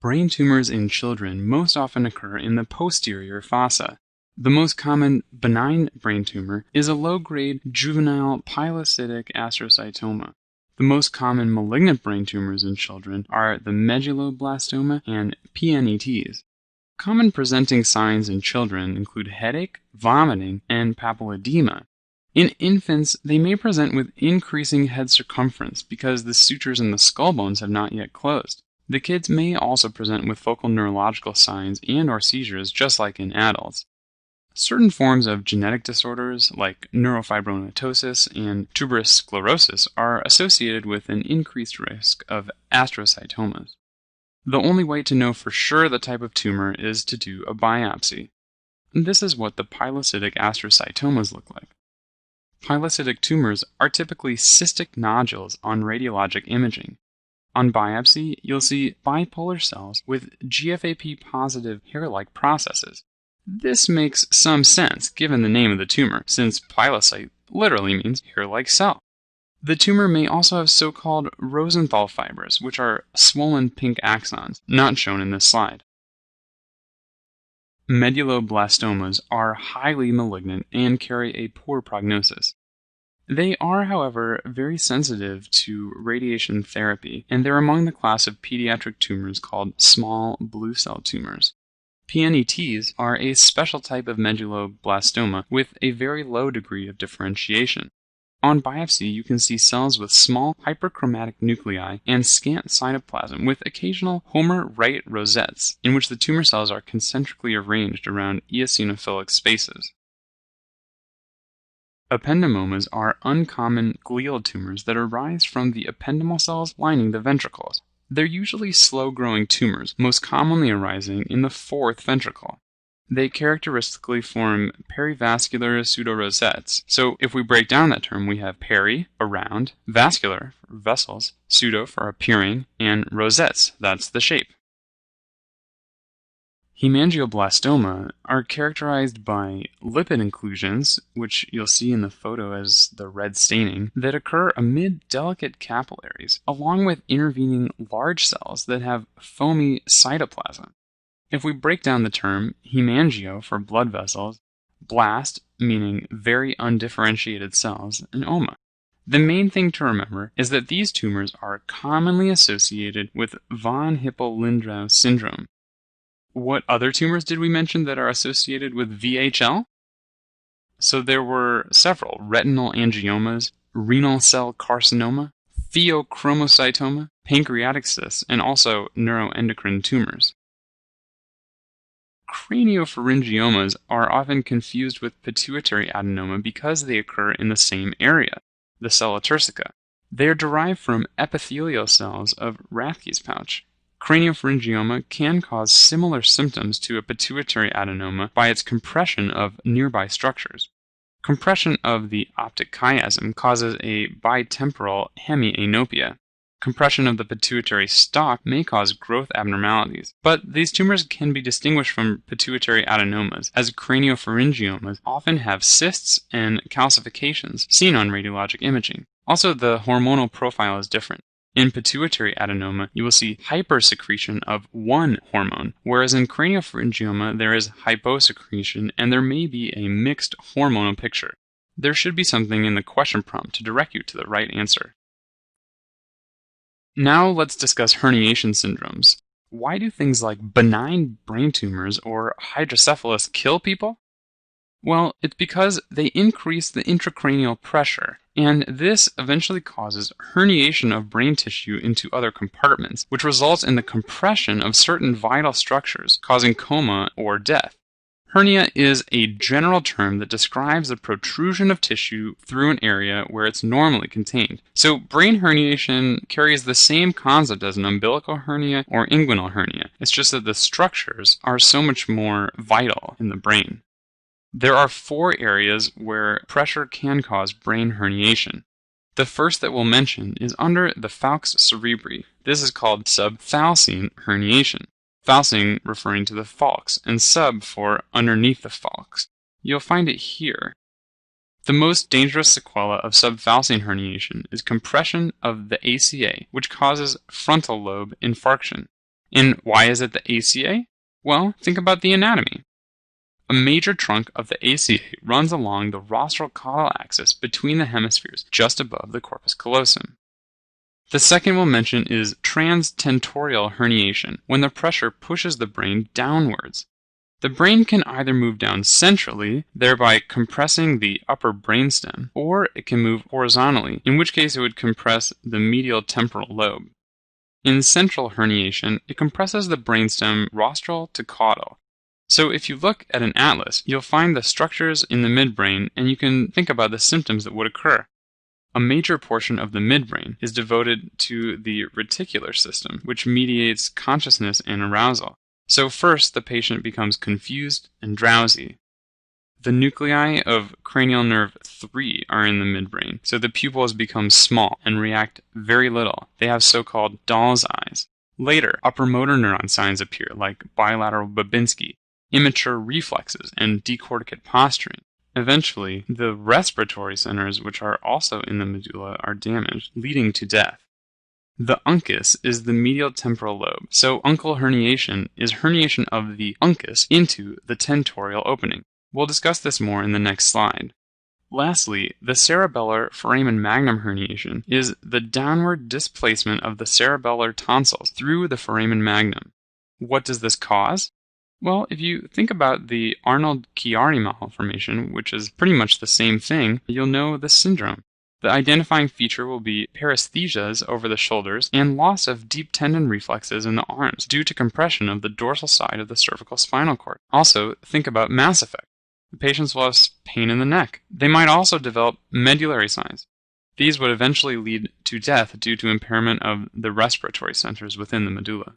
Brain tumors in children most often occur in the posterior fossa. The most common benign brain tumor is a low-grade juvenile pilocytic astrocytoma. The most common malignant brain tumors in children are the medulloblastoma and PNETs. Common presenting signs in children include headache, vomiting, and papilledema. In infants, they may present with increasing head circumference because the sutures in the skull bones have not yet closed. The kids may also present with focal neurological signs and/or seizures just like in adults. Certain forms of genetic disorders like neurofibromatosis and tuberous sclerosis are associated with an increased risk of astrocytomas. The only way to know for sure the type of tumor is to do a biopsy. This is what the pilocytic astrocytomas look like. Pilocytic tumors are typically cystic nodules on radiologic imaging. On biopsy, you'll see bipolar cells with GFAP-positive hair-like processes. This makes some sense given the name of the tumor, since pilocyte literally means hair-like cell. The tumor may also have so-called Rosenthal fibers, which are swollen pink axons, not shown in this slide. Medulloblastomas are highly malignant and carry a poor prognosis. They are, however, very sensitive to radiation therapy, and they're among the class of pediatric tumors called small blue cell tumors. PNETs are a special type of medulloblastoma with a very low degree of differentiation. On biopsy, you can see cells with small hyperchromatic nuclei and scant cytoplasm with occasional Homer-right rosettes, in which the tumor cells are concentrically arranged around eosinophilic spaces. Ependymomas are uncommon glial tumors that arise from the ependymal cells lining the ventricles. They're usually slow-growing tumors, most commonly arising in the fourth ventricle. They characteristically form perivascular pseudorosettes. So if we break down that term, we have peri, around, vascular, for vessels, pseudo for appearing, and rosettes, that's the shape. Hemangioblastoma are characterized by lipid inclusions, which you'll see in the photo as the red staining, that occur amid delicate capillaries, along with intervening large cells that have foamy cytoplasm. If we break down the term, hemangio for blood vessels, blast meaning very undifferentiated cells, and oma. The main thing to remember is that these tumors are commonly associated with von Hippel-Lindau syndrome. What other tumors did we mention that are associated with VHL? So there were several: retinal angiomas, renal cell carcinoma, pheochromocytoma, pancreatic cysts, and also neuroendocrine tumors. Craniopharyngiomas are often confused with pituitary adenoma because they occur in the same area, the sella turcica. They are derived from epithelial cells of Rathke's pouch. Craniopharyngioma can cause similar symptoms to a pituitary adenoma by its compression of nearby structures. Compression of the optic chiasm causes a bitemporal hemianopia. Compression of the pituitary stalk may cause growth abnormalities, but these tumors can be distinguished from pituitary adenomas, as craniopharyngiomas often have cysts and calcifications seen on radiologic imaging. Also, the hormonal profile is different. In pituitary adenoma, you will see hypersecretion of one hormone, whereas in craniopharyngioma there is hyposecretion and there may be a mixed hormonal picture. There should be something in the question prompt to direct you to the right answer. Now let's discuss herniation syndromes. Why do things like benign brain tumors or hydrocephalus kill people? Well, it's because they increase the intracranial pressure, and this eventually causes herniation of brain tissue into other compartments, which results in the compression of certain vital structures, causing coma or death. Hernia is a general term that describes the protrusion of tissue through an area where it's normally contained. So brain herniation carries the same concept as an umbilical hernia or inguinal hernia. It's just that the structures are so much more vital in the brain. There are 4 areas where pressure can cause brain herniation. The first that we'll mention is under the falx cerebri. This is called subfalcine herniation. Falcine referring to the falx, and sub for underneath the falx. You'll find it here. The most dangerous sequela of subfalcine herniation is compression of the ACA, which causes frontal lobe infarction. And why is it the ACA? Well, think about the anatomy. A major trunk of the ACA runs along the rostral-caudal axis between the hemispheres, just above the corpus callosum. The second we'll mention is transtentorial herniation, when the pressure pushes the brain downwards. The brain can either move down centrally, thereby compressing the upper brainstem, or it can move horizontally, in which case it would compress the medial temporal lobe. In central herniation, it compresses the brainstem rostral to caudal. So if you look at an atlas, you'll find the structures in the midbrain, and you can think about the symptoms that would occur. A major portion of the midbrain is devoted to the reticular system, which mediates consciousness and arousal. So first, the patient becomes confused and drowsy. The nuclei of cranial nerve 3 are in the midbrain, so the pupils become small and react very little. They have so-called doll's eyes. Later, upper motor neuron signs appear, like bilateral Babinski, immature reflexes, and decorticate posturing. Eventually, the respiratory centers, which are also in the medulla, are damaged, leading to death. The uncus is the medial temporal lobe, so uncal herniation is herniation of the uncus into the tentorial opening. We'll discuss this more in the next slide. Lastly, the cerebellar foramen magnum herniation is the downward displacement of the cerebellar tonsils through the foramen magnum. What does this cause? Well, if you think about the Arnold-Chiari malformation, which is pretty much the same thing, you'll know the syndrome. The identifying feature will be paresthesias over the shoulders and loss of deep tendon reflexes in the arms due to compression of the dorsal side of the cervical spinal cord. Also, think about mass effect. The patients will have pain in the neck. They might also develop medullary signs. These would eventually lead to death due to impairment of the respiratory centers within the medulla.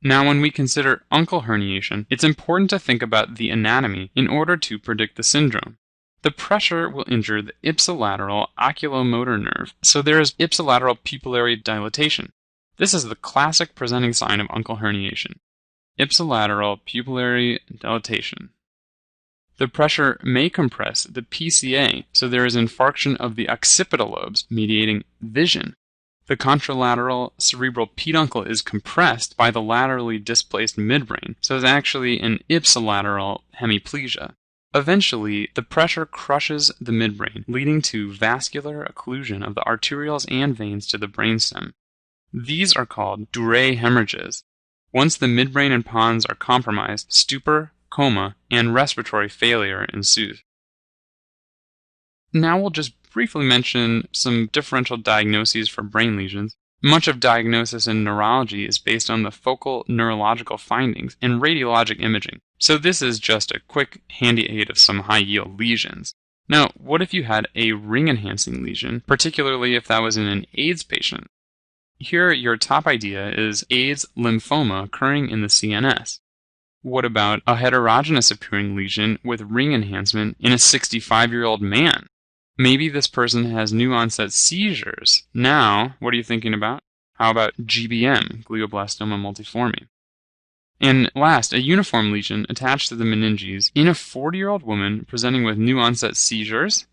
Now, when we consider uncal herniation, it's important to think about the anatomy in order to predict the syndrome. The pressure will injure the ipsilateral oculomotor nerve, so there is ipsilateral pupillary dilatation. This is the classic presenting sign of uncal herniation. Ipsilateral pupillary dilatation. The pressure may compress the PCA, so there is infarction of the occipital lobes, mediating vision. The contralateral cerebral peduncle is compressed by the laterally displaced midbrain, so it's actually an ipsilateral hemiplegia. Eventually, the pressure crushes the midbrain, leading to vascular occlusion of the arterioles and veins to the brainstem. These are called Durée hemorrhages. Once the midbrain and pons are compromised, stupor, coma, and respiratory failure ensues. Now we'll just briefly mention some differential diagnoses for brain lesions. Much of diagnosis in neurology is based on the focal neurological findings and radiologic imaging, so this is just a quick handy aid of some high-yield lesions. Now, what if you had a ring-enhancing lesion, particularly if that was in an AIDS patient? Here, your top idea is AIDS lymphoma occurring in the CNS. What about a heterogeneous appearing lesion with ring enhancement in a 65-year-old man? Maybe this person has new-onset seizures. Now, what are you thinking about? How about GBM, glioblastoma multiforme? And last, a uniform lesion attached to the meninges in a 40-year-old woman presenting with new-onset seizures?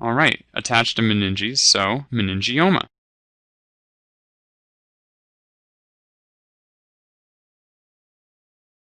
Alright, attached to meninges, so meningioma.